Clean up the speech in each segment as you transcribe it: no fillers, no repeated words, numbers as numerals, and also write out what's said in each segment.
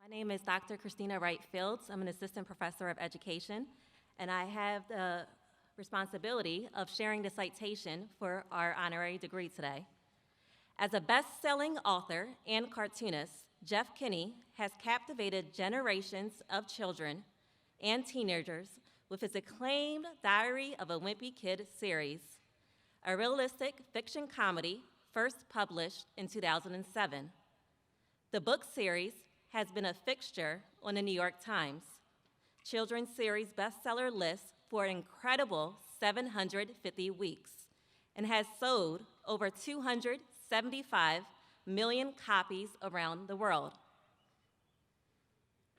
My name is Dr. Christina Wright Fields. I'm an assistant professor of education, and I have the responsibility of sharing the citation for our honorary degree today. As a best-selling author and cartoonist, Jeff Kinney has captivated generations of children and teenagers with his acclaimed Diary of a Wimpy Kid series, a realistic fiction comedy first published in 2007. The book series has been a fixture on the New York Times Children's Series bestseller list for an incredible 750 weeks and has sold over 275 million copies around the world.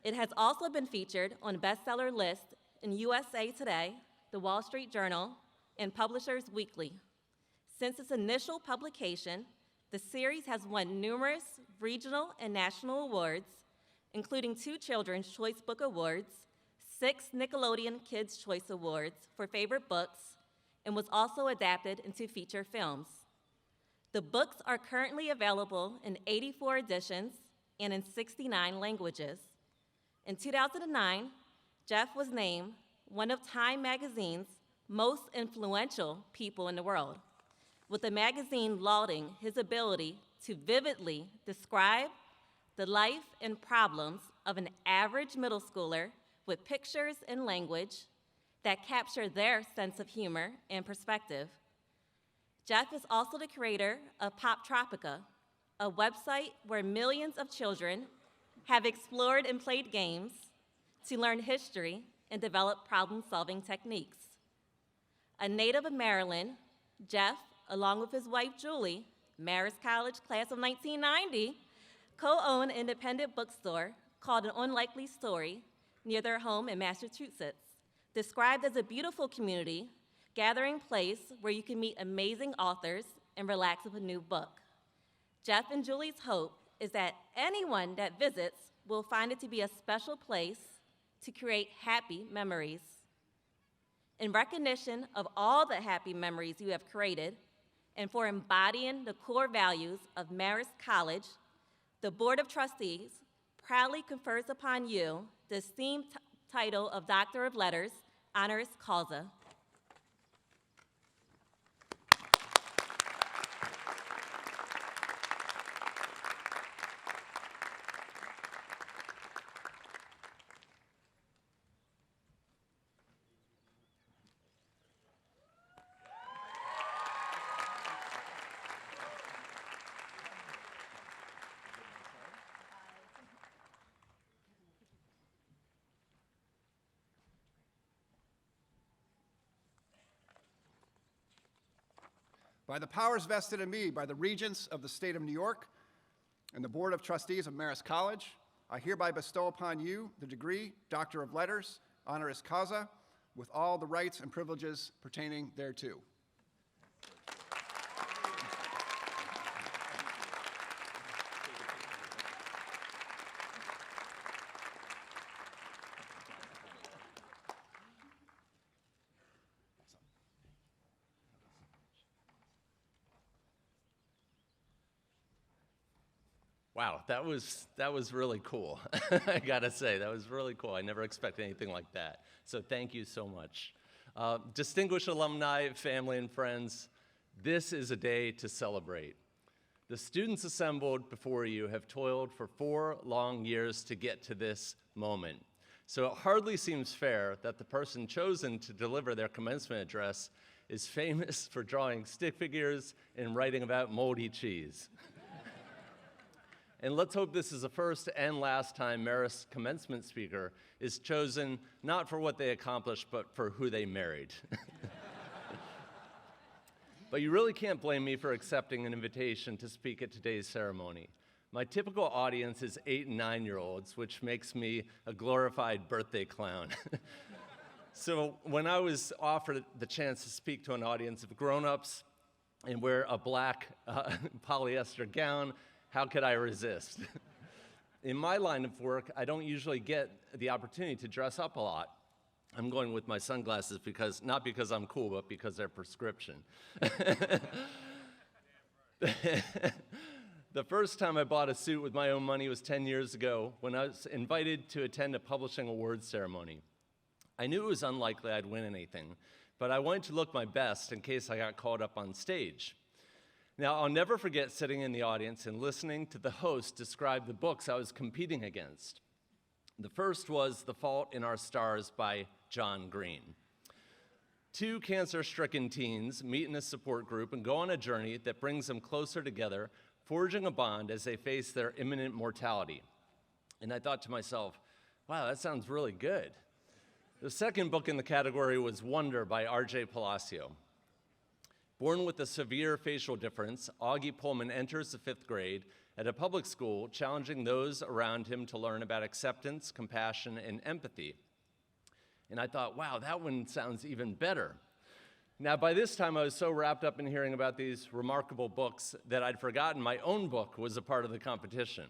It has also been featured on bestseller lists in USA Today, The Wall Street Journal, and Publishers Weekly. Since its initial publication, the series has won numerous regional and national awards, including 2 Children's Choice Book Awards, 6 Nickelodeon Kids' Choice Awards for favorite books, and was also adapted into feature films. The books are currently available in 84 editions and in 69 languages. In 2009, Jeff was named one of Time magazine's most influential people in the world, with the magazine lauding his ability to vividly describe the life and problems of an average middle schooler with pictures and language that capture their sense of humor and perspective. Jeff is also the creator of Pop Tropica, a website where millions of children have explored and played games to learn history and develop problem-solving techniques. A native of Maryland, Jeff, along with his wife Julie, Marist College class of 1990, co-own an independent bookstore called An Unlikely Story near their home in Massachusetts, described as a beautiful community, gathering place where you can meet amazing authors and relax with a new book. Jeff and Julie's hope is that anyone that visits will find it to be a special place to create happy memories. In recognition of all the happy memories you have created, and for embodying the core values of Marist College, the Board of Trustees proudly confers upon you the esteemed title of Doctor of Letters, honoris causa. By the powers vested in me by the Regents of the State of New York and the Board of Trustees of Marist College, I hereby bestow upon you the degree Doctor of Letters, honoris causa, with all the rights and privileges pertaining thereto. Wow, that was really cool. I gotta say, that was really cool. I never expected anything like that. So thank you so much. Distinguished alumni, family, and friends, this is a day to celebrate. The students assembled before you have toiled for 4 long years to get to this moment. So it hardly seems fair that the person chosen to deliver their commencement address is famous for drawing stick figures and writing about moldy cheese. And let's hope this is the first and last time Marist's commencement speaker is chosen not for what they accomplished, but for who they married. But you really can't blame me for accepting an invitation to speak at today's ceremony. My typical audience is 8 and 9-year-olds, which makes me a glorified birthday clown. So when I was offered the chance to speak to an audience of grown-ups and wear a black polyester gown, how could I resist? In my line of work, I don't usually get the opportunity to dress up a lot. I'm going with my sunglasses not because I'm cool, but because they're prescription. The first time I bought a suit with my own money was 10 years ago when I was invited to attend a publishing awards ceremony. I knew it was unlikely I'd win anything, but I wanted to look my best in case I got called up on stage. Now, I'll never forget sitting in the audience and listening to the host describe the books I was competing against. The first was The Fault in Our Stars by John Green. Two cancer-stricken teens meet in a support group and go on a journey that brings them closer together, forging a bond as they face their imminent mortality. And I thought to myself, wow, that sounds really good. The second book in the category was Wonder by R.J. Palacio. Born with a severe facial difference, Augie Pullman enters the 5th grade at a public school, challenging those around him to learn about acceptance, compassion, and empathy. And I thought, wow, that one sounds even better. Now, by this time, I was so wrapped up in hearing about these remarkable books that I'd forgotten my own book was a part of the competition.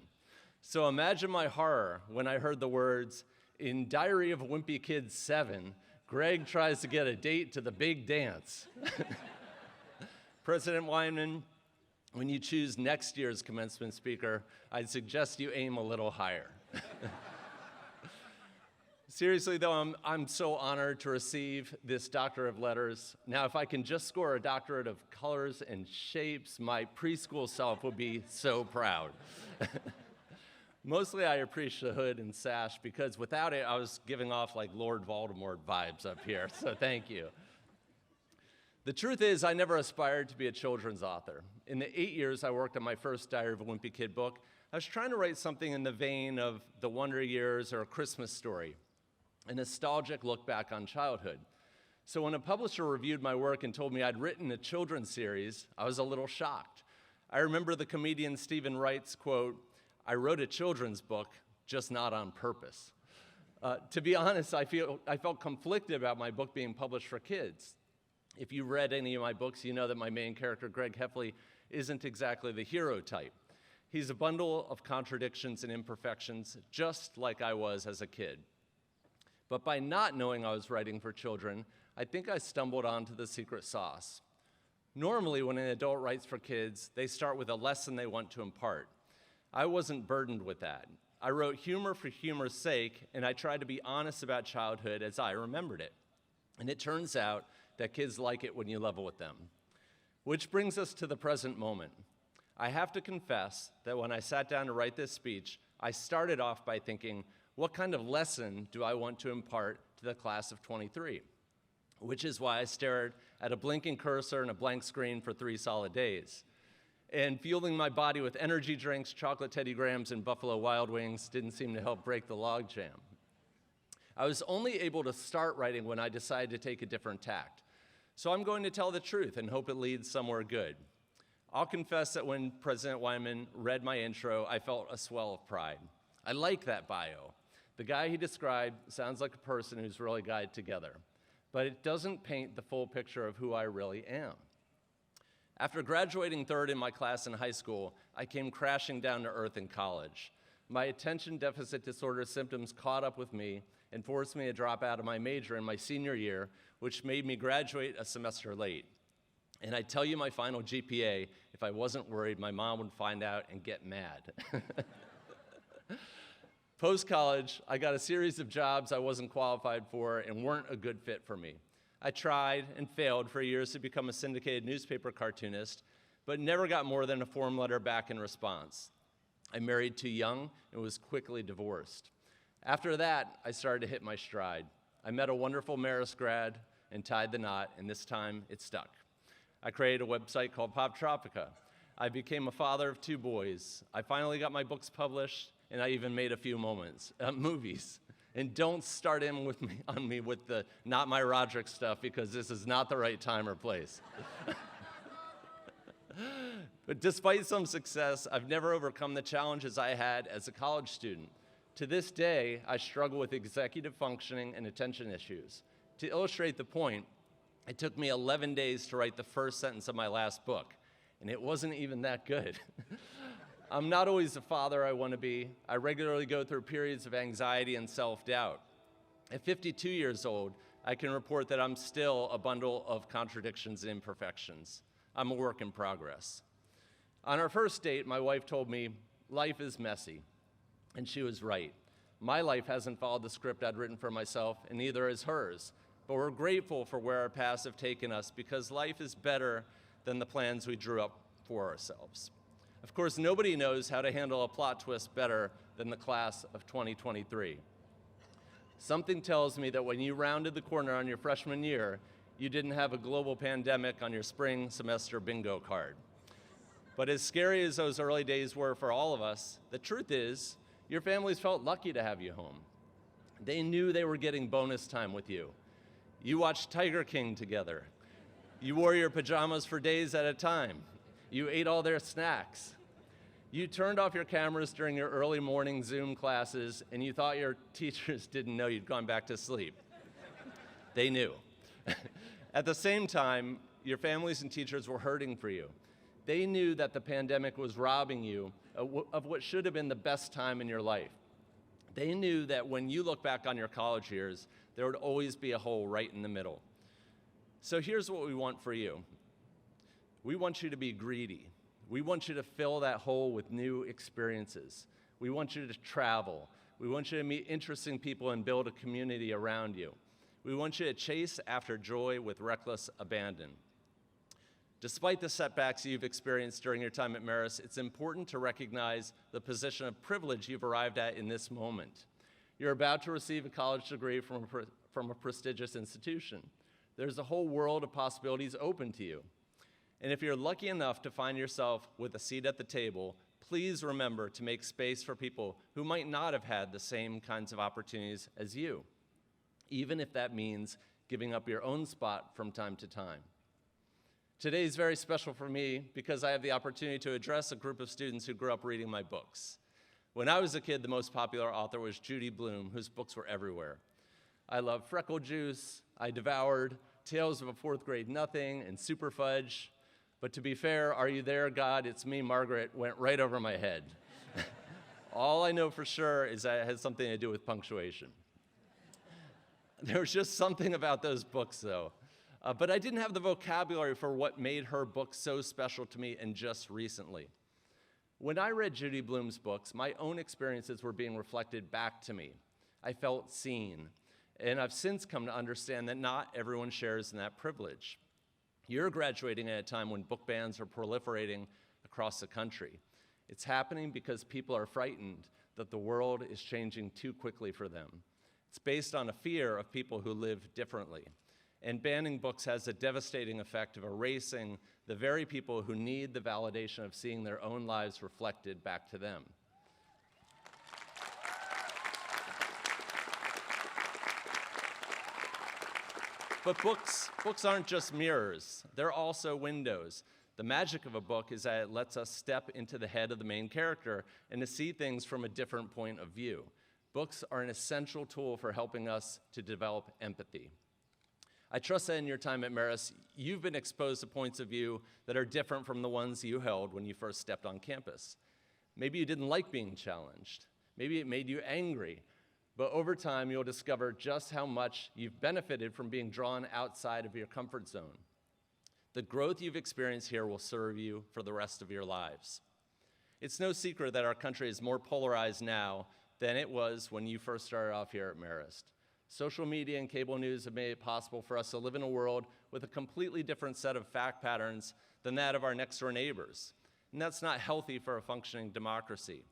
So imagine my horror when I heard the words, "In Diary of a Wimpy Kid 7, Greg tries to get a date to the big dance." President Wyman, when you choose next year's commencement speaker, I'd suggest you aim a little higher. Seriously, though, I'm so honored to receive this Doctor of Letters. Now, if I can just score a doctorate of colors and shapes, my preschool self would be so proud. Mostly I appreciate the hood and sash because without it, I was giving off like Lord Voldemort vibes up here, so thank you. The truth is, I never aspired to be a children's author. In the 8 years I worked on my first Diary of a Wimpy Kid book, I was trying to write something in the vein of The Wonder Years or A Christmas Story, a nostalgic look back on childhood. So when a publisher reviewed my work and told me I'd written a children's series, I was a little shocked. I remember the comedian Stephen Wright's quote, "I wrote a children's book, just not on purpose." To be honest, I felt conflicted about my book being published for kids. If you read any of my books, you know that my main character, Greg Heffley, isn't exactly the hero type. He's a bundle of contradictions and imperfections, just like I was as a kid. But by not knowing I was writing for children, I think I stumbled onto the secret sauce. Normally, when an adult writes for kids, they start with a lesson they want to impart. I wasn't burdened with that. I wrote humor for humor's sake, and I tried to be honest about childhood as I remembered it. And it turns out that kids like it when you level with them. Which brings us to the present moment. I have to confess that when I sat down to write this speech, I started off by thinking, what kind of lesson do I want to impart to the class of 23? Which is why I stared at a blinking cursor and a blank screen for 3 solid days. And fueling my body with energy drinks, chocolate Teddy Grahams, and Buffalo Wild Wings didn't seem to help break the logjam. I was only able to start writing when I decided to take a different tact. So I'm going to tell the truth and hope it leads somewhere good. I'll confess that when President Wyman read my intro, I felt a swell of pride. I like that bio. The guy he described sounds like a person who's really got it together, but it doesn't paint the full picture of who I really am. After graduating 3rd in my class in high school, I came crashing down to earth in college. My attention deficit disorder symptoms caught up with me and forced me to drop out of my major in my senior year, which made me graduate a semester late. And I'd tell you my final GPA if I wasn't worried my mom would find out and get mad. Post-college, I got a series of jobs I wasn't qualified for and weren't a good fit for me. I tried and failed for years to become a syndicated newspaper cartoonist, but never got more than a form letter back in response. I married too young and was quickly divorced. After that, I started to hit my stride. I met a wonderful Marist grad and tied the knot, and this time it stuck. I created a website called Pop Tropica. I became a father of 2 boys. I finally got my books published, and I even made a few movies. And don't start in on me with the not my Roderick stuff because this is not the right time or place. But despite some success, I've never overcome the challenges I had as a college student. To this day, I struggle with executive functioning and attention issues. To illustrate the point, it took me 11 days to write the first sentence of my last book, and it wasn't even that good. I'm not always the father I want to be. I regularly go through periods of anxiety and self-doubt. At 52 years old, I can report that I'm still a bundle of contradictions and imperfections. I'm a work in progress. On our first date, my wife told me, life is messy, and she was right. My life hasn't followed the script I'd written for myself, and neither has hers. But we're grateful for where our paths have taken us because life is better than the plans we drew up for ourselves. Of course, nobody knows how to handle a plot twist better than the class of 2023. Something tells me that when you rounded the corner on your freshman year, you didn't have a global pandemic on your spring semester bingo card. But as scary as those early days were for all of us, the truth is, your families felt lucky to have you home. They knew they were getting bonus time with you. You watched Tiger King together. You wore your pajamas for days at a time. You ate all their snacks. You turned off your cameras during your early morning Zoom classes, and you thought your teachers didn't know you'd gone back to sleep. They knew. At the same time, your families and teachers were hurting for you. They knew that the pandemic was robbing you of what should have been the best time in your life. They knew that when you look back on your college years, there would always be a hole right in the middle. So here's what we want for you. We want you to be greedy. We want you to fill that hole with new experiences. We want you to travel. We want you to meet interesting people and build a community around you. We want you to chase after joy with reckless abandon. Despite the setbacks you've experienced during your time at Marist, it's important to recognize the position of privilege you've arrived at in this moment. You're about to receive a college degree from a prestigious institution. There's a whole world of possibilities open to you. And if you're lucky enough to find yourself with a seat at the table, please remember to make space for people who might not have had the same kinds of opportunities as you, even if that means giving up your own spot from time to time. Today is very special for me because I have the opportunity to address a group of students who grew up reading my books. When I was a kid, the most popular author was Judy Blume, whose books were everywhere. I loved Freckle Juice, I devoured Tales of a Fourth Grade Nothing, and Super Fudge. But to be fair, Are You There, God? It's Me, Margaret went right over my head. All I know for sure is that it has something to do with punctuation. There was just something about those books, though. But I didn't have the vocabulary for what made her book so special to me, and just recently. When I read Judy Blume's books, my own experiences were being reflected back to me. I felt seen, and I've since come to understand that not everyone shares in that privilege. You're graduating at a time when book bans are proliferating across the country. It's happening because people are frightened that the world is changing too quickly for them. It's based on a fear of people who live differently. And banning books has a devastating effect of erasing the very people who need the validation of seeing their own lives reflected back to them. But books aren't just mirrors. They're also windows. The magic of a book is that it lets us step into the head of the main character and to see things from a different point of view. Books are an essential tool for helping us to develop empathy. I trust that in your time at Marist, you've been exposed to points of view that are different from the ones you held when you first stepped on campus. Maybe you didn't like being challenged. Maybe it made you angry. But over time, you'll discover just how much you've benefited from being drawn outside of your comfort zone. The growth you've experienced here will serve you for the rest of your lives. It's no secret that our country is more polarized now than it was when you first started off here at Marist. Social media and cable news have made it possible for us to live in a world with a completely different set of fact patterns than that of our next-door neighbors. And that's not healthy for a functioning democracy.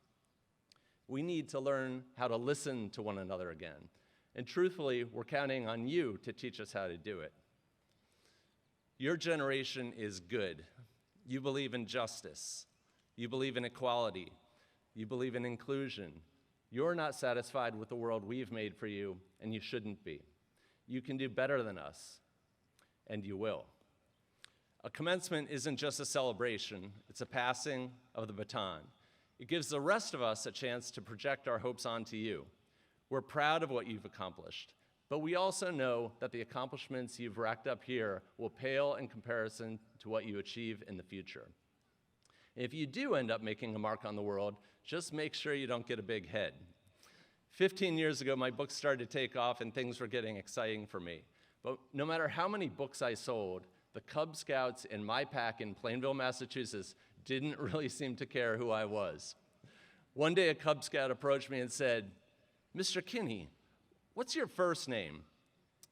We need to learn how to listen to one another again. And truthfully, we're counting on you to teach us how to do it. Your generation is good. You believe in justice. You believe in equality. You believe in inclusion. You're not satisfied with the world we've made for you, and you shouldn't be. You can do better than us, and you will. A commencement isn't just a celebration, it's a passing of the baton. It gives the rest of us a chance to project our hopes onto you. We're proud of what you've accomplished, but we also know that the accomplishments you've racked up here will pale in comparison to what you achieve in the future. If you do end up making a mark on the world, just make sure you don't get a big head. 15 years ago, my books started to take off and things were getting exciting for me. But no matter how many books I sold, the Cub Scouts in my pack in Plainville, Massachusetts didn't really seem to care who I was. One day, a Cub Scout approached me and said, "Mr. Kinney, what's your first name?"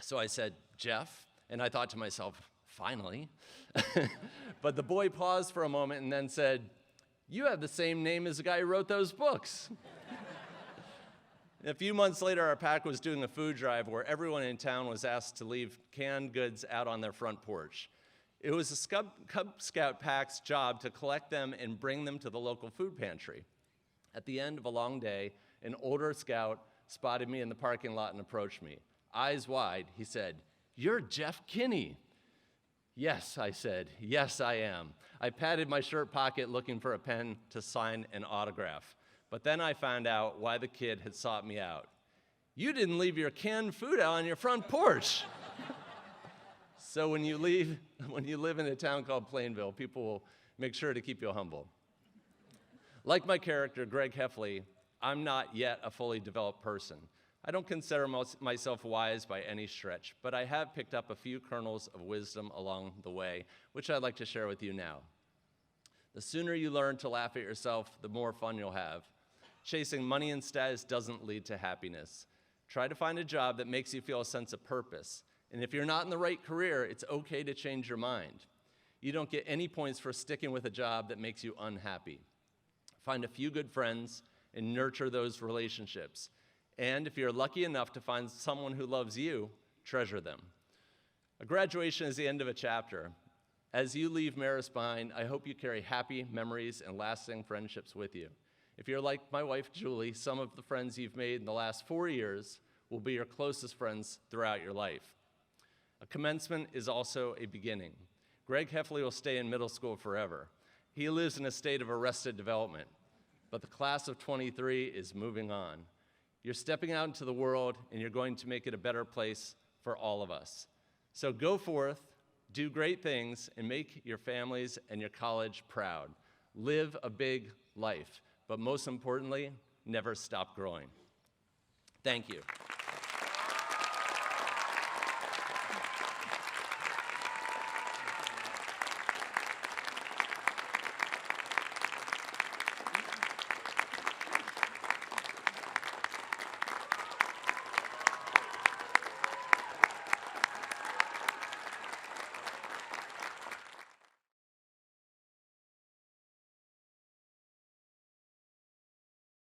So I said, "Jeff," and I thought to myself, finally. But the boy paused for a moment and then said, "You have the same name as the guy who wrote those books." A few months later, our pack was doing a food drive where everyone in town was asked to leave canned goods out on their front porch. It was the Cub Scout pack's job to collect them and bring them to the local food pantry. At the end of a long day, an older scout spotted me in the parking lot and approached me. Eyes wide, he said, "You're Jeff Kinney." "Yes," I said, "yes, I am." I patted my shirt pocket looking for a pen to sign an autograph. But then I found out why the kid had sought me out. "You didn't leave your canned food out on your front porch." So when you live in a town called Plainville, people will make sure to keep you humble. Like my character, Greg Heffley, I'm not yet a fully developed person. I don't consider myself wise by any stretch, but I have picked up a few kernels of wisdom along the way, which I'd like to share with you now. The sooner you learn to laugh at yourself, the more fun you'll have. Chasing money and status doesn't lead to happiness. Try to find a job that makes you feel a sense of purpose. And if you're not in the right career, it's okay to change your mind. You don't get any points for sticking with a job that makes you unhappy. Find a few good friends and nurture those relationships. And if you're lucky enough to find someone who loves you, treasure them. A graduation is the end of a chapter. As you leave Marist behind, I hope you carry happy memories and lasting friendships with you. If you're like my wife, Julie, some of the friends you've made in the last 4 years will be your closest friends throughout your life. A commencement is also a beginning. Greg Heffley will stay in middle school forever. He lives in a state of arrested development, but the class of 23 is moving on. You're stepping out into the world, and you're going to make it a better place for all of us. So go forth, do great things, and make your families and your college proud. Live a big life, but most importantly, never stop growing. Thank you.